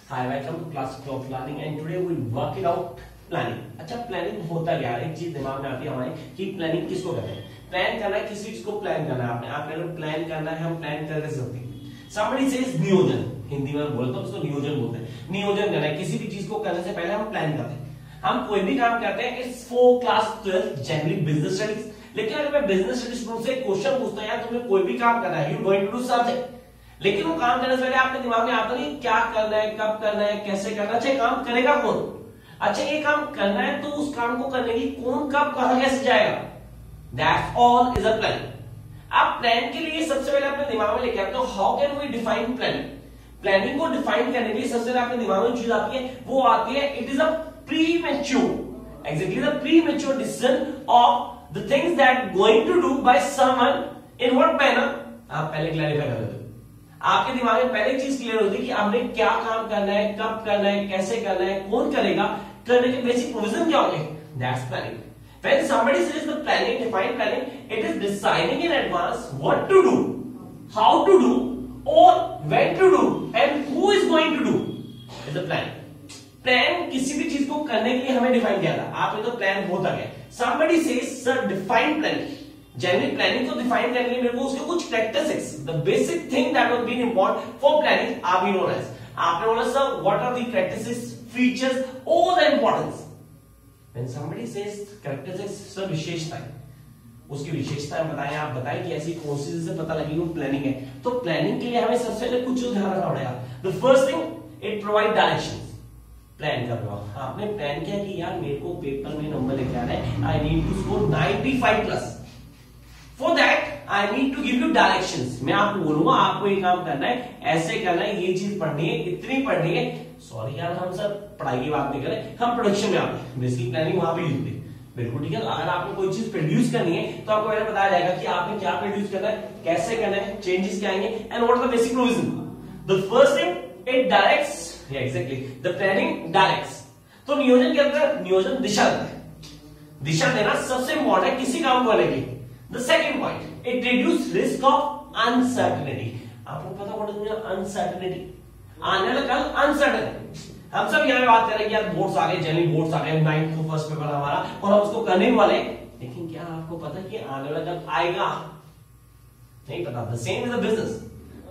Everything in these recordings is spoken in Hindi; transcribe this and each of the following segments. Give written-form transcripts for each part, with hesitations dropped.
Hi, welcome to class of planning and today we will work it out planning. अच्छा प्लानिंग होता क्या है? एक चीज दिमाग में आती है हमारे कि प्लानिंग किसको करना है? प्लान करना है, किसी चीज को प्लान करना है। आपने अगर प्लान करना है, हम प्लान कर सकते हैं। Somebody says नियोजन, हिंदी में बोलता हूँ उसको नियोजन बोलते हैं। नियोजन करना है, किसी भी चीज को करने से पहले हम प्लान करते हैं। हम कोई भी काम करते हैं it's for class 12 generally business studies. लेकिन अगर मैं बिजनेस स्टडीज में से क्वेश्चन पूछता है यार तुम्हें कोई भी काम करना है, you going to do something, लेकिन वो काम करने से पहले आपके दिमाग में आता नहीं क्या करना है, कब करना है, कैसे करना है। अच्छा काम करेगा कौन? अच्छा ये काम करना है तो उस काम को करने की कौन कब कहां कैसे जाएगा, that's all is a plan. आप प्लान के लिए सबसे पहले अपने दिमाग में लेके आते हो how can we define planning. Planning को डिफाइन करने के लिए सबसे पहले आपके दिमाग में चीज आती है, वो आती है it is a premature, exactly the premature decision of the things that going to do by someone in what manner. आप पहले क्लैरिफाई कर देते हो, आपके दिमाग में पहले चीज क्लियर होती है कि आपने क्या काम करना है, कब करना है, कैसे करना है, कौन करेगा, करने के बेसिक प्रोविजन क्या होंगे, that's planning. When somebody says the planning, define planning, it is deciding in advance what to do, how to do, or when to do, and who is going to do. Is the plan. Plan किसी भी चीज को करने के लिए हमें डिफाइन किया था, आपने तो प्लान होता क्या। Somebody says sir define planning. Generally planning को डिफाइन करने के लिए मेरे को उसके कुछ characteristics, the basic thing that was been important for planning are been known as. आपने बोला sir what are the characteristics, features और the importance. When somebody says characteristics sir विशेषताएं, उसकी विशेषताएं बताएं, आप बताएं कि ऐसी कौन सी चीज से पता लगी वो प्लानिंग है। तो प्लानिंग के लिए हमें सबसे पहले कुछ ध्यान रखना पड़ेगा। The first thing it provide direction. Plan कर रहे हो, आपने प्लान किया कि यार मेरे को पेपर में नंबर लेके आना है, I need to score 95 plus. For that, I need to give you directions. मैं आपको बोलूंगा आपको ये काम करना है, ऐसे करना है, ये चीज पढ़नी है, इतनी पढ़नी है। सॉरी यार हम सर पढ़ाई की बात नहीं करें, हम प्रोडक्शन में आते हैं। बेसिकली प्लानिंग वहां पे यूज होती है, बिल्कुल ठीक है। अगर आपको कोई चीज प्रोड्यूस करनी है तो आपको पहले बताया जाएगा कि आपने क्या प्रोड्यूस करना है, कैसे करना है, चेंजेस क्या आएंगे and what is the basic provision. The first thing it directs, exactly the planning directs. तो नियोजन क्या होता है? नियोजन दिशा देता है। दिशा देना सबसे इंपॉर्टेंट है किसी काम को करने के लिए। The second point, it reduces risk of uncertainty. आपको पता व्हाट इज अनसर्टेनिटी? आने वाला कल अनसर्टेन। हम सब यहाँ बात कर रहे हैं कि यार बोर्ड्स आ गए, जनरली बोर्ड्स आ गए, 9th को फर्स्ट पेपर हमारा और हम उसको करने वाले, लेकिन क्या आपको पता है कि आने वाला कल आएगा? नहीं पता। The same is a business.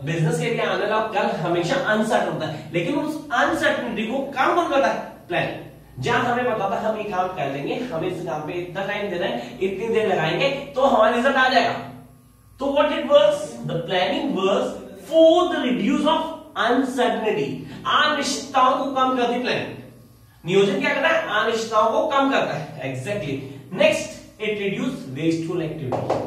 Business के लिए आने वाला कल हमेशा अनसर्टेन होता है, लेकिन उस अनसर्टेनिटी को काम कौन करता है? प्लान। जहां हमें पता था हम ये काम कर लेंगे, हमें इस काम पे इतना टाइम देना है, इतनी देर लगाएंगे तो हमारा रिजल्ट आ जाएगा। तो what it works, the planning works for the reduce of uncertainty. अनिश्चितताओं को कम करती प्लानिंग। नियोजन क्या करता है? अनिश्चितताओं को कम करता है, exactly. Next it reduce wasteful activity.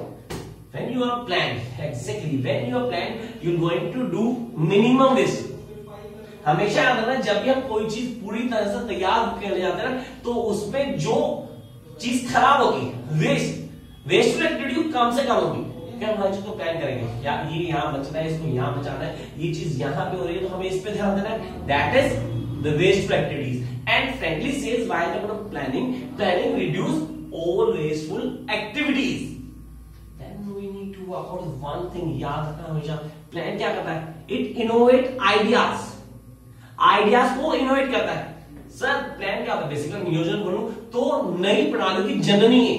When you are planned, exactly when you are planned, you're going to do minimum waste. हमेशा याद रखना जब भी हम कोई चीज पूरी तरह से तैयार होकर ले जाते हैं तो उसमें जो चीज खराब होगी, वेस्टफुल एक्टिविटी कम से कम होगी। क्या हम हर चीज को प्लान करेंगे, या ये यहाँ बचना है, इसको यहाँ बचाना है, ये चीज यहाँ पे हो रही है तो हमें इस पे ध्यान देना है, that is the wasteful activities. And frankly says while about planning reduce all wasteful activities. Then we need to work out one thing, याद रखना हमेशा प्लान क्या करता है? इट इनोवेट आइडियाज को इनोवेट करता है। सर प्लान क्या होता है? बेसिकली नियोजन बोलूं तो नई प्रणाली की जननी है,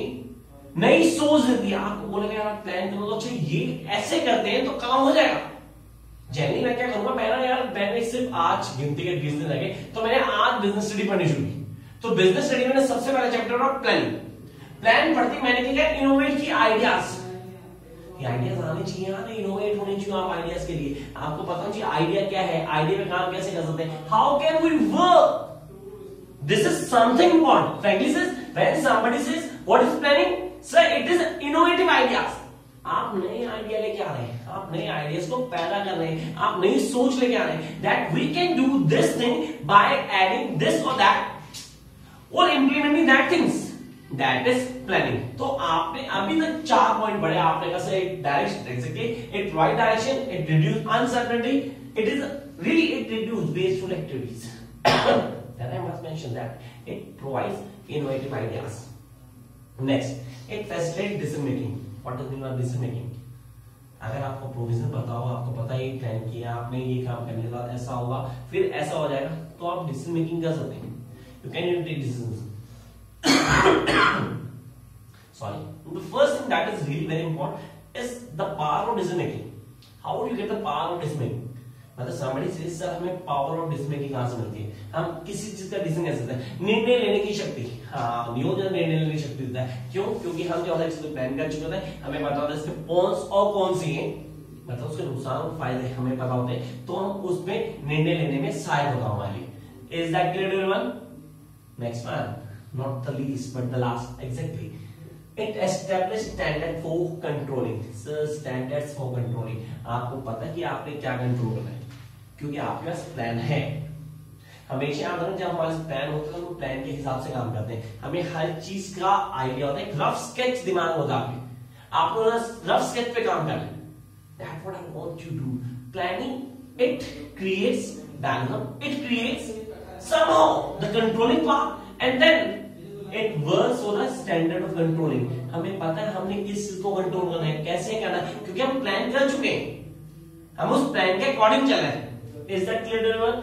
नई सोच देती है। आपको बोलेगा यार प्लान करो तो अच्छा ये ऐसे करते हैं तो काम हो जाएगा। जनरली मैं क्या करूंगा, मैंने सिर्फ आज गिनती के 20 दिन लगे तो मैंने आज बिजनेस स्टडी पढ़नी शुरू की। तो बिजनेस स्टडी में सबसे पहला चैप्टर था प्लानिंग। प्लान पढ़ती मैंने क्या इनोवेट की आइडियाज। आइडियाज आने चाहिए, आने इनोवेट होने चाहिए आप आइडियाज के लिए। आपको पता होना चाहिए आइडिया क्या है, आइडिया में काम कैसे कर सकते हैं, how can we work, this is something important. Frankly says when somebody says what is planning, sir it is innovative ideas. आप नए आइडिया लेके आ रहे हैं, आप नए आइडियाज को पैदा कर रहे हैं, आप नई सोच लेके आ रहे हैं, that we can do this thing by adding this और दैट और implementing that things, that is planning. तो आपने अभी तक 4 पॉइंट पढ़े। आपने कहा एक direction, exactly it provide direction, it reduce uncertainty, it is really it reduce wasteful activities. Then I must mention that it provides innovative ideas. Next, it facilitates decision making. What does it mean by decision making? अगर आपको प्रोविजन पता हो, आपको पता है ये प्लान किया आपने, ये काम करने के बाद ऐसा होगा, फिर ऐसा हो जाएगा, तो आप डिसीजन मेकिंग कर सकते हैं. You can take decisions. Sorry. The first thing that is really very important is the power of decision making. How do you get the power of decision making? मतलब somebody says सर हमें पावर ऑफ डिसीजन मेकिंग कहां से मिलती है? हम किसी चीज का डिसीजन कैसे लेते हैं? निर्णय लेने की शक्ति. हाँ, नियोजन निर्णय लेने की शक्ति देता है. क्यों? क्योंकि हम जो है चीज प्लान कर चुके होते हैं, हमें पता होता है इसके कॉन्स और कौन सी हैं, मतलब उसके नुकसान और फायदे हमें पता होते हैं, तो हम उसमें निर्णय लेने में सहायक होता हमारे लिए. Is that clear to everyone? Next one, not the least but the last. Exactly. It established standard for controlling. Sir, standards for controlling. आपको पता है कि आपने क्या कंट्रोल करना है, क्योंकि आपके पास प्लान है. हमेशा याद रखना, जब हमारे पास प्लान होता है तो हम प्लान के हिसाब से काम करते हैं. हमें हर चीज का आइडिया होता है, एक रफ स्केच दिमाग होता है आपको रफ स्केच पे काम करना है. That's what I want you to do. Planning, it creates dynamism, it creates somehow the controlling part, and then it works for the standard of controlling. हमें पता है हमने किस चीज को कंट्रोल करना है, कैसे करना है, क्योंकि हम प्लान कर चुके हैं, हम उस प्लान के अकॉर्डिंग चल रहे हैं. Is that clear to everyone?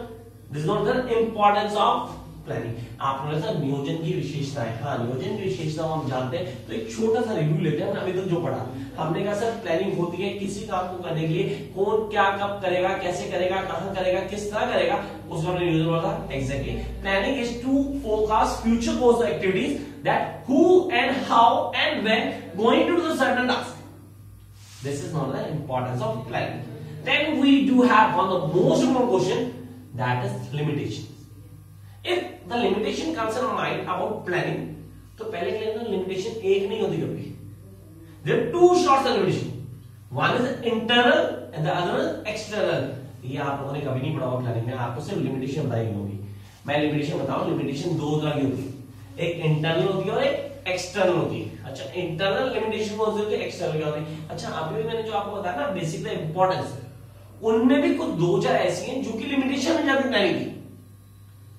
This is not the importance of planning. आपने बोला नियोजन की विशेषताएं. हाँ, नियोजन की विशेषताओं हम जानते हैं, तो एक छोटा सा रिव्यू लेते हैं. हमने अभी तक जो पढ़ा, हमने कहा सर प्लानिंग होती है किसी काम को करने के लिए, कौन क्या कब करेगा, कैसे करेगा, कहां करेगा, किस तरह करेगा, उसका हमने नियोजन बोला था. Exactly. Planning is to forecast future course of activities that who and how and when going to do the certain task. This is not the importance of planning. Then we do have one of the most important question, that is limitations. If the limitation comes in mind about planning, तो पहले के लिए limitation एक नहीं होती कभी. There are two sorts of limitation. One is internal and the other is external. ये आप लोगों ने कभी नहीं पढ़ा होगा प्लानिंग में, आपको सिर्फ लिमिटेशन बताई गई होगी. मैं लिमिटेशन बताऊं, लिमिटेशन दो तरह की होती है, एक इंटरनल होती है और एक एक्सटर्नल होती है. अच्छा, इंटरनल लिमिटेशन कौन सी होती है, एक्सटर्नल क्या होती है? अच्छा, अभी मैंने जो आपको बताया ना बेसिक द इंपॉर्टेंस, उनमें भी कुछ दो चार ऐसी हैं जो कि लिमिटेशन में जाती प्लानिंग की.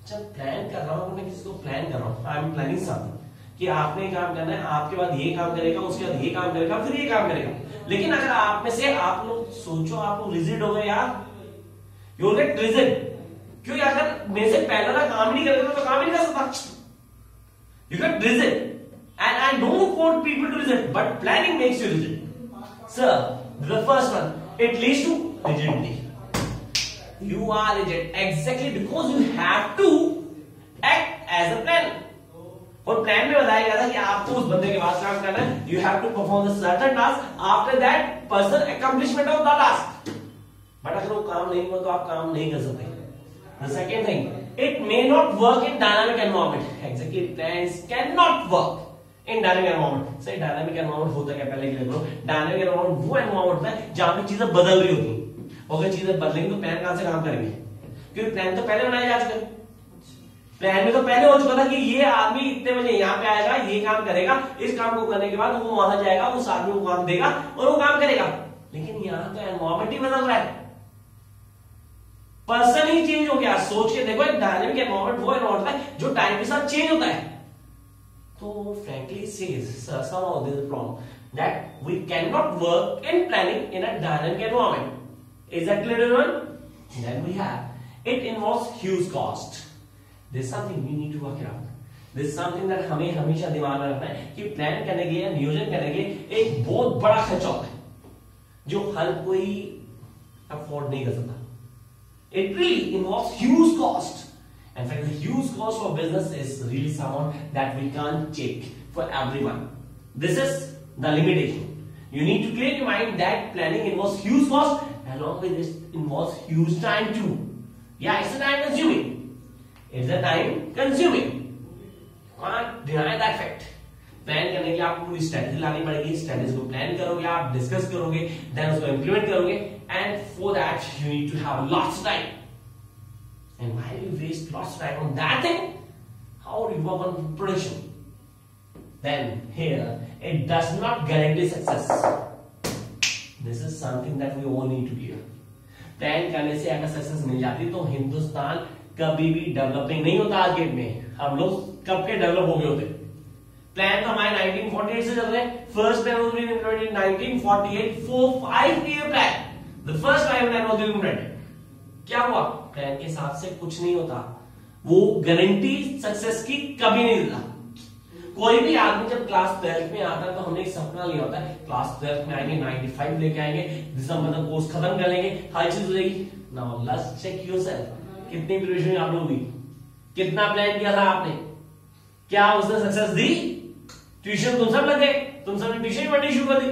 अच्छा, प्लान कर रहा हूं, मैं किसी को प्लान कर रहा हूं, आई एम प्लानिंग समथिंग कि आपने काम करना है, आपके बाद ये काम करेगा, उसके बाद ये काम करेगा, फिर ये काम करेगा. लेकिन अगर आप में से आप लोग सोचो, आप लोग रिजिड हो गए यार, यू गेट रिजिड. क्योंकि अगर मेरे से पहले का काम नहीं करेगा तो काम ही नहीं कर सकता. You get rigid, and I don't want people to rigid, but planning makes you rigid. Sir, the first one, it leads to rigidity. You are rigid exactly because you have to act as a planner. और प्लान में बताया गया था कि आपको उस बंदे के पास काम करना है. You have to perform the certain task. After that, person accomplishment of the task. But अगर वो काम नहीं हुआ तो आप काम नहीं कर सकते. The second thing, it may not work in dynamic environment. Exactly, plans cannot work in dynamic environment. Say dynamic environment होता क्या, पहले के लिए बोलो. Dynamic environment वो environment है जहां पे चीजें बदल रही होती हैं. अगर चीजें बदलेंगी तो प्लान कहां से काम करेंगे, क्योंकि प्लान तो पहले बनाए जा चुके हैं. प्लान में तो पहले हो चुका था कि ये आदमी इतने बजे यहाँ पे आएगा, ये काम करेगा, इस काम को करने के बाद वो वहां जाएगा, उस आदमी को काम देगा और वो काम करेगा. लेकिन यहाँ तो एनवायरमेंट ही बदल रहा है, पर्सन ही चेंज हो गया. सोच के देखो, एक डायनेमिक एनवायरनमेंट वो एनवायरनमेंट है जो टाइम के साथ चेंज होता है. तो frankly says somehow there is a problem that we cannot work in planning in a dynamic environment. Is that clear to everyone? Then we have it involves huge cost. This is something we need to work it out. This is something that हमें हमेशा दिमाग में रखना है कि प्लान करने के लिए, नियोजन करने के लिए एक बहुत बड़ा खर्चा होता है जो हर कोई अफोर्ड नहीं कर सकता. It really involves huge cost. In fact, the huge cost for business is really someone that we can't take for everyone. This is the limitation. You need to clear your mind that planning involves huge cost, and along with this involves huge time too. Yeah, it's a time consuming. It's a time consuming. You can't deny that fact. Plan करने के लिए आपको पूरी स्ट्रेटेजी लानी पड़ेगी. स्ट्रेटेजी को प्लान करोगे, आप डिस्कस करोगे, देन उसको इंप्लीमेंट करोगे, and for that you need to have lots time. And why you waste lots time on that thing, how you work on production, then here it does not guarantee success. This is something that we all need to clear. Plan करने से अगर सक्सेस मिल जाती तो हिंदुस्तान कभी भी डेवलपिंग नहीं होता. आज के डेट में हम लोग कब के डेवलप हो गए होते. प्लान तो हमारे 1948 से चल रहे हैं। First plan was implemented in 1948 for 5-year plan. The first 5 plan was implemented. क्या हुआ? प्लान के साथ से कुछ नहीं होता, वो गारंटी सक्सेस की कभी नहीं देता। कोई भी आदमी जब क्लास 12th में आता है तो हमने एक सपना लिया होता है, क्लास 12th में आएंगे 95 लेके आएंगे, दिसंबर तक कोर्स खत्म कर लेंगे, हर चीज हो जाएगी। नाउ लेट्स चेक योरसेल्फ, कितनी प्रिपरेशन आप लोगों की, कितना प्लान किया था आपने, क्या उसने सक्सेस दी? ट्यूशन तुम सब लगे, तुम सब ने ट्यूशन पढ़नी शुरू कर दी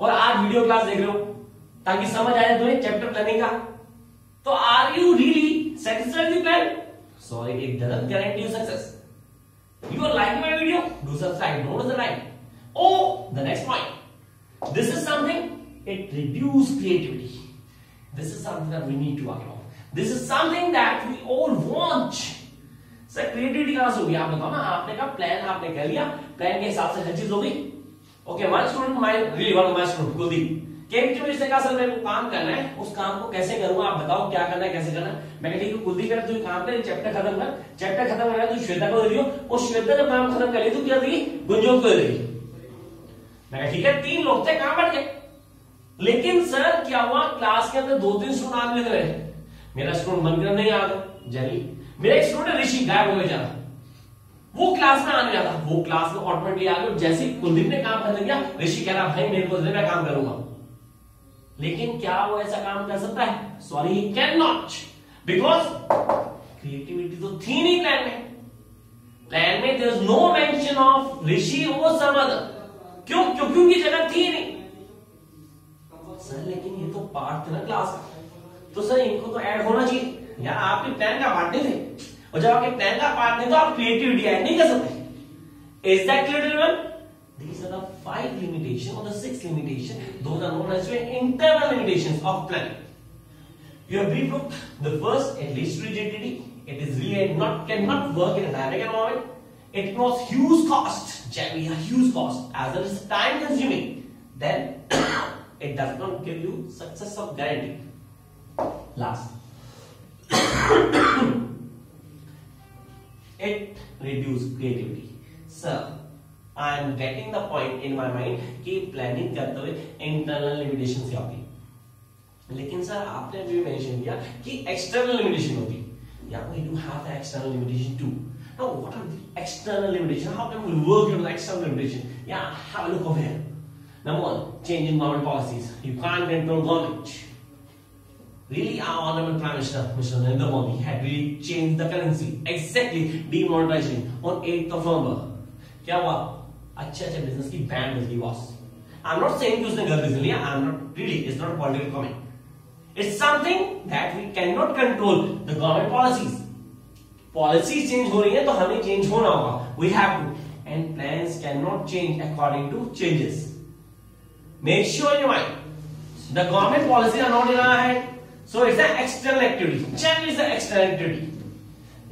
और आज वीडियो क्लास देख रहे हो ताकि समझ आए तुम्हें चैप्टर प्लानिंग का। तो are you really satisfied with plan? Sorry, it doesn't guarantee you success. You are liking my video? Do subscribe. Notice the like. Oh, the next point. This is something, it reduces creativity. This is something that we need to work on. This is something that we all want. Sir, creativity कहां से होगी? आप बताओ ना, आपने कहा प्लान आपने कर लिया, प्लान के हिसाब से हर चीज होगी। Okay, one student, really one of my student, Kuldeep, chemistry से कहा सर मेरे को काम करना है, उस काम को कैसे करूंगा आप बताओ, क्या करना है, कैसे करना है। मैं ठीक है कुलदीप, कर तू काम कर, चैप्टर खत्म कर, चैप्टर खत्म करना तू श्वेता को दे दियो, और श्वेता जब काम खत्म कर ली तो क्या देगी? गुंजो को दे देगी। मैं ठीक है, 3 लोग थे, काम बढ़ गए। लेकिन सर क्या हुआ, क्लास के अंदर 2-3 स्टूडेंट आने लगे, मेरा स्टूडेंट बनकर नहीं आ गया जरी, मेरा एक स्टूडेंट ऋषि गायब हो गया, वो क्लास में आने लगा, वो क्लास में ऑटोमेटिकली आ गया। जैसे कुलदीप ने काम खत्म किया, ऋषि कह रहा भाई मेरे को मैं काम करूंगा। लेकिन क्या वो ऐसा काम कर सकता है? Sorry, he can not, because creativity तो थी नहीं प्लान में। प्लान में there is no mention of Rishi और सम अदर। क्यों? क्योंकि जगह थी नहीं सर। लेकिन ये तो पार्ट था ना क्लास का, तो सर इनको तो ऐड होना चाहिए यार। आपके प्लान का पार्ट नहीं थे, और जब आपके प्लान का पार्ट नहीं तो आप क्रिएटिविटी ऐड नहीं कर सकते। Is that clear everyone? These are the 5 limitations or the 6 limitations. Those are known as the internal limitations of planning. You have brief look. The first, it leads to rigidity. It is really cannot work in a dynamic environment. It involves huge cost. Generally, a huge cost as well as time consuming. Then it does not give you success of guarantee. Last, it reduces creativity. Sir, I am getting the point in my mind कि प्लानिंग करते हुए इंटरनल लिमिटेशन से होती, लेकिन सर आपने भी मेंशन किया कि एक्सटर्नल लिमिटेशन होती। Yeah, we do have the external limitation too. Now, what are the external limitations? How can we work on the external limitation? Yeah, have a look over here. Number 1, change in government policies. You can't control government. Really, our honorable Prime Minister, Mr. Narendra Modi, had really changed the currency. Exactly, demonetization on 8th of November. क्या हुआ? अच्छे बिजनेस की बैन मिल गई boss. I am not saying कि उसने गलत डिसीजन लिया, I am not really, it's not political comment, it's something that we cannot control the government policies. Policies change हो रही है तो हमें चेंज होना होगा, we have to, and plans cannot change according to changes. Make sure in your mind the government policy are not in our hand, so it's an external activity. Change is an external activity,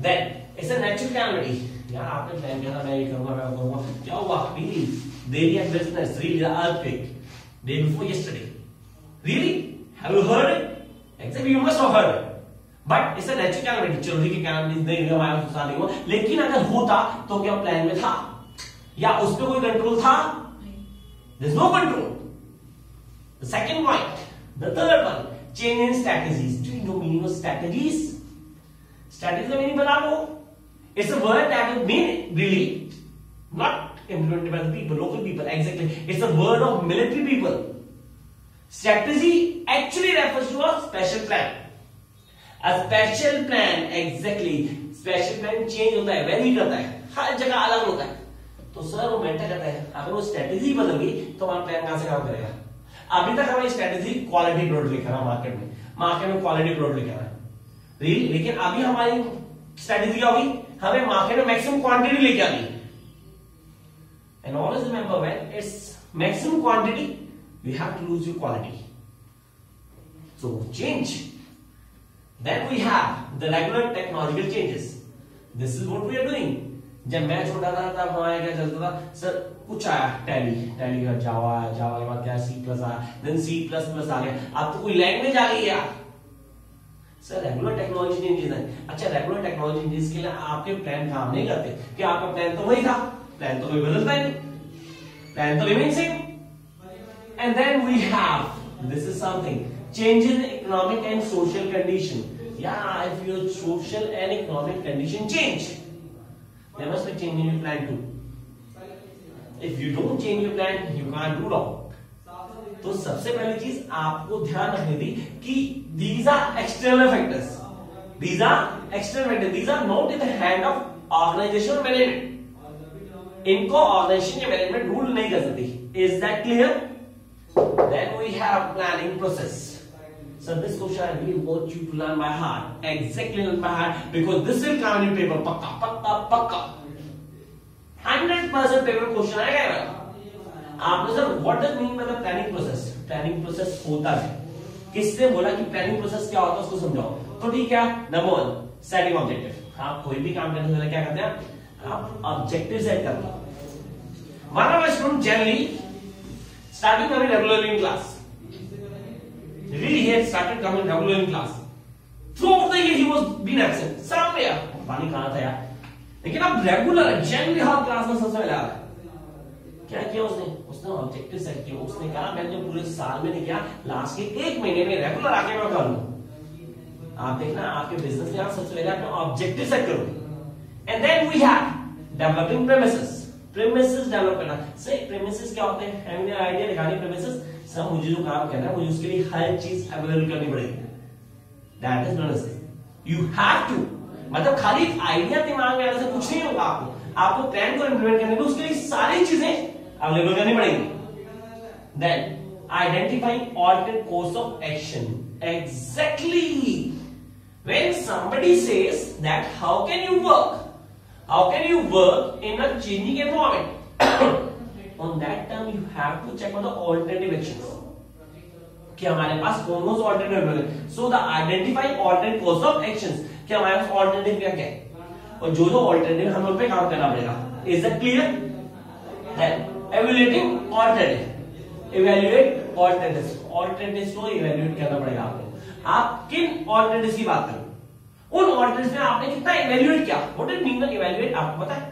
then it's a natural calamity. यार आपने प्लान किया था मैं ये करूंगा, मैं करूंगा, क्या हुआ? Really, daily at business, really the earthquake day before yesterday. Really? Have you heard it? Exactly, you must have heard it. But it's a natural calamity. चलो ठीक है, calamity नहीं हुआ, हमारे साथ नहीं हुआ, लेकिन अगर होता तो क्या प्लान में था या उस पर कोई कंट्रोल था? There's no control. The second point, the third one, change in strategies. Do you know meaning of strategies? Strategies का meaning बता दो। It's a word that will mean really not implemented by the people, local people. Exactly, it's a word of military people. Strategy actually refers to a special plan. A special plan, exactly. Special plan change होता है, vary करता है, हर जगह अलग होता है। तो सर वो मैटर करता है, अगर वो स्ट्रेटेजी बदल गई तो हमारा प्लान कहां से काम करेगा? अभी तक हमारी स्ट्रेटेजी क्वालिटी प्रोडक्ट लिखा है मार्केट में क्वालिटी प्रोडक्ट लिखा है, लेकिन अभी हमारी स्ट्रेटेजी क्या होगी? हमें मार्केट में मैक्सिमम क्वांटिटी लेके आनी है, and always remember when it's maximum quantity we have to lose your quality, so change. Then we have the regular technological changes, this is what we are doing. जब मैं छोटा था तब हमारे क्या चलता था सर, कुछ आया टैली का जावा के बाद क्या सी प्लस आया, देन सी प्लस प्लस आ गया, अब तो कोई लैंग्वेज आ गई यार। सर रेगुलर टेक्नोलॉजी चेंजेस है। अच्छा, रेगुलर टेक्नोलॉजी चेंजेस के लिए आपके प्लान काम नहीं करते कि आपका प्लान तो वही था, प्लान तो कभी बदलता ही नहीं, प्लान तो remain same. And then we have, this is something, changes in economic and social condition. Yeah, if your social and economic condition change, there must be change in your plan too. If you don't change your plan, you can't do wrong. तो सबसे पहली चीज आपको ध्यान रखनी थी कि these are external factors. These are external factors. These are not in the hand of organization or management. इनको organization या management rule नहीं कर सकती. Is that clear? Then we have planning process. So this question I really want you to learn by heart. Exactly learn by heart because this will come in your paper. Pakka, pakka, pakka. 100% paper question आएगा. आपने sir what does mean by the planning process? Planning process होता है. किसने बोला कि planning process क्या होता है उसको समझाओ. तो ठीक है. Number 1, setting objective. आप कोई भी काम करने से पहले क्या करते हैं? आप objective set करते हैं. One of our students generally starting coming regularly in class. Really, he had started coming regularly in class. Throughout the year, he was been absent somewhere. पानी कहाँ था यार? लेकिन अब रेगुलर जनरली हर क्लास में सबसे पहले आ रहा है. क्या किया उसने? उसने ऑब्जेक्टिव सेट किया. उसने कहा मैंने जो पूरे साल में नहीं किया, लास्ट के 1 महीने में रेगुलर आके मैं कर लूं. आप देखना आपके बिजनेस में आप सबसे पहले अपना ऑब्जेक्टिव सेट करो. And then we have developing premises. Premises develop करना. सही प्रेमिसेस क्या होते हैं? Having an idea regarding premises. सब मुझे जो काम करना है मुझे उसके लिए हर चीज अवेलेबल करनी पड़ेगी. That is not you have to. मतलब खाली आइडिया दिमाग में आने से कुछ नहीं होगा. आपको प्लान को इंप्लीमेंट करने में उसके लिए सारी चीजें अवेलेबल करनी पड़ेगी. Then identifying alternate course of action. Exactly when somebody says that how can you work in a changing environment, on that term you have to check on the alternative actions कि हमारे पास कौन कौन से alternative है. So the identify alternate course of actions कि हमारे पास alternative क्या है और जो जो alternative हमें उन पे काम करना पड़ेगा. Is that clear? Then evaluating alternative. Evaluate alternatives. Alternatives को evaluate करना पड़ेगा आपको. आप किन alternatives की बात करें? उन alternatives में आपने कितना evaluate किया? What does it mean by evaluate? आपको पता है?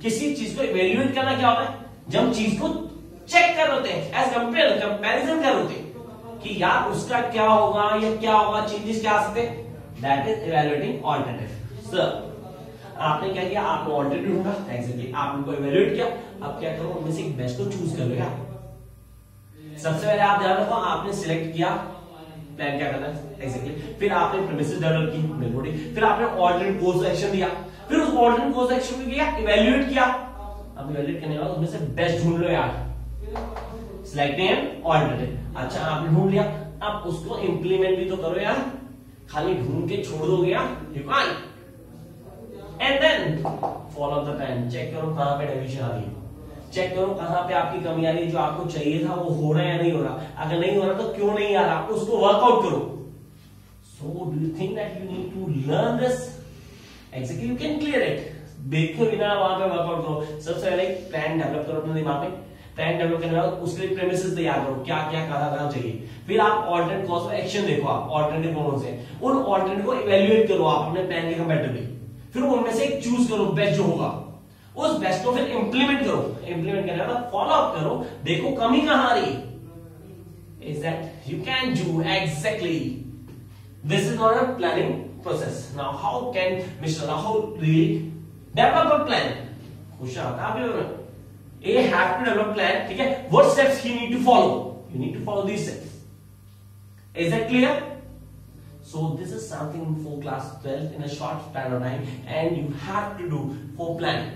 किसी चीज को evaluate करना क्या होता है? जब चीज को चेक कर होते हैं, एज कंपेरिजन कर होते हैं कि यार उसका क्या होगा या क्या होगा, चेंजेस क्या आ सकते हैं. That is evaluating alternative. Sir आपने क्या किया? आपको ऑल्टरनेटिव ढूंढा. एग्जैक्टली आपने उनको इवैल्यूएट किया. अब क्या करो? उनमें से एक बेस्ट को चूज कर लो. क्या सबसे पहले आप ध्यान रखो, आपने सिलेक्ट किया प्लान क्या करना है. एग्जैक्टली फिर आपने प्रीमिसेस डेवलप की, बिल्कुल. फिर आपने ऑल्टरनेट कोर्स ऑफ एक्शन दिया. फिर उस ऑल्टरनेट कोर्स ऑफ एक्शन को किया, इवैल्यूएट किया. अब इवैल्यूएट करने के बाद उसमें से बेस्ट ढूंढ लो यार. Selecting an alternative. अच्छा आपने ढूंढ लिया. अब उसको इंप्लीमेंट भी तो करो यार. खाली ढूंढ के छोड़ दोगे यार? You can't. And then follow the plan. Check करो कहां पे डेविएशन आ रही है. चेक करो कहां पे आपकी कमी आ रही है. जो आपको चाहिए था वो हो रहा है या नहीं हो रहा. अगर नहीं हो रहा तो क्यों नहीं आ रहा, उसको वर्कआउट करो. So do you think that you need to learn this? Exactly you can clear it. देखे बिना वहां पे वर्कआउट करो. सबसे पहले प्लान डेवलप करो अपने दिमाग में. प्लान डेवलप करने के बाद उसके लिए प्रेमिसेस तैयार करो, क्या क्या कहां चाहिए. फिर आप ऑल्टरनेट कोर्स ऑफ एक्शन देखो. आप ऑल्टरनेटिव कौन से, उन ऑल्टरनेटिव को इवैल्यूएट करो आप अपने प्लान के कंपैरेटिवली. फिर उनमें से एक चूज करो बेस्ट जो होगा. उस बेस्ट को फिर इंप्लीमेंट करो. इंप्लीमेंट करने के बाद फॉलो अप करो. देखो कमी कहां आ रही है. Is that you can do. Exactly this is not a planning process. Now how can mister Rahul really develop a plan? Question आता है. A have to develop plan. ठीक है. What steps he need to follow? You need to follow these steps. Is that clear? So this is something for class 12 in a short span of time, and you have to do for planning.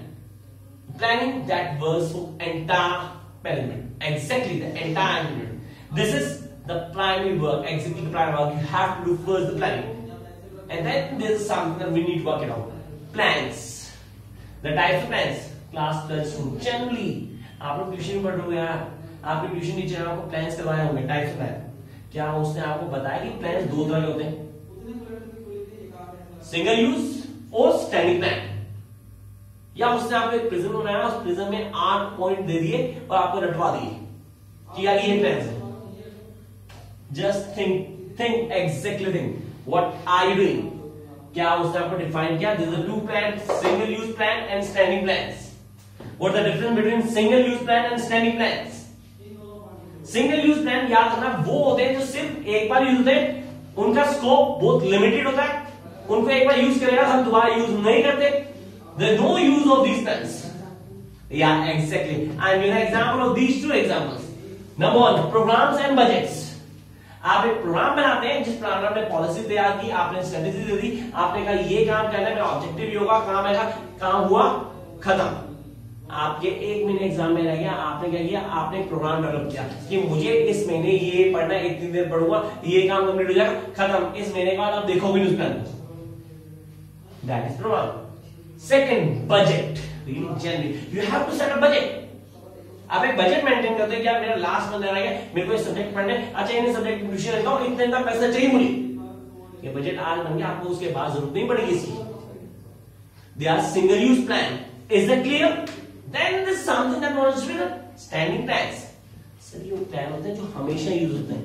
Planning that works for entire management. Exactly the entire management. This is the primary work. Exactly the primary work. You have to do first the planning, and then there is something that we need to work it out. Plans. The types of plans. Class 12 student generally आप लोग ट्यूशन पढ़ रहे हो यार. आपके ट्यूशन टीचर आपको प्लान्स करवाए होंगे. Types of plan. क्या उसने आपको बताया कि प्लान्स दो तरह के होते हैं? सिंगल यूज और स्टैंडिंग प्लान. या उसने आपको एक प्रिज्म बनाया, उस प्रिज्म में 8 पॉइंट दे दिए और आपको रटवा दिए कि यार ये प्लान है. Just think exactly think what are you doing. क्या उसने आपको डिफाइन किया? This is 2 plan, single use plan and standing plans. What the difference between single use plan and standing plans? Single use plan याद रखना वो होते हैं जो सिर्फ एक बार यूज होते हैं, उनका स्कोप बहुत लिमिटेड होता है, उनको एक बार यूज करेगा हम दोबारा यूज नहीं करते. There is no use of these plans. Yeah, exactly. I'm giving an example of these two examples. Number one, programs and budgets. आप एक प्रोग्राम बनाते हैं जिस प्रोग्राम में आपने पॉलिसी तैयार की, आपने स्ट्रेटेजी दे दी, आपने कहा ये काम करना है, मेरा ऑब्जेक्टिव ये होगा, काम है, काम हुआ, खत्म. आपके एक महीने एग्जाम में रह गया, आपने क्या किया, आपने एक प्रोग्राम डेवलप किया कि मुझे इस महीने ये पढ़ना है, इतनी देर पढ़ूंगा, ये काम कंप्लीट हो जाएगा, खत्म. इस महीने के बाद आप देखोगे news plan. That is programme. Second, budget. You have to set a budget. आप एक बजट मेंटेन करते हैं कि यार मेरा लास्ट मंथ रह गया, मेरे को ये सब्जेक्ट पढ़ने, अच्छा इन सब्जेक्ट में ट्यूशन लेता हूं, इतने का पैसा चाहिए मुझे. ये बजट आज बन गया, आपको उसके बाद जरूरत नहीं पड़ेगी इसकी. They are single use plan. Is that clear? Then this something that not standing plans. Sir ये प्लान होते हैं जो हमेशा यूज होते हैं.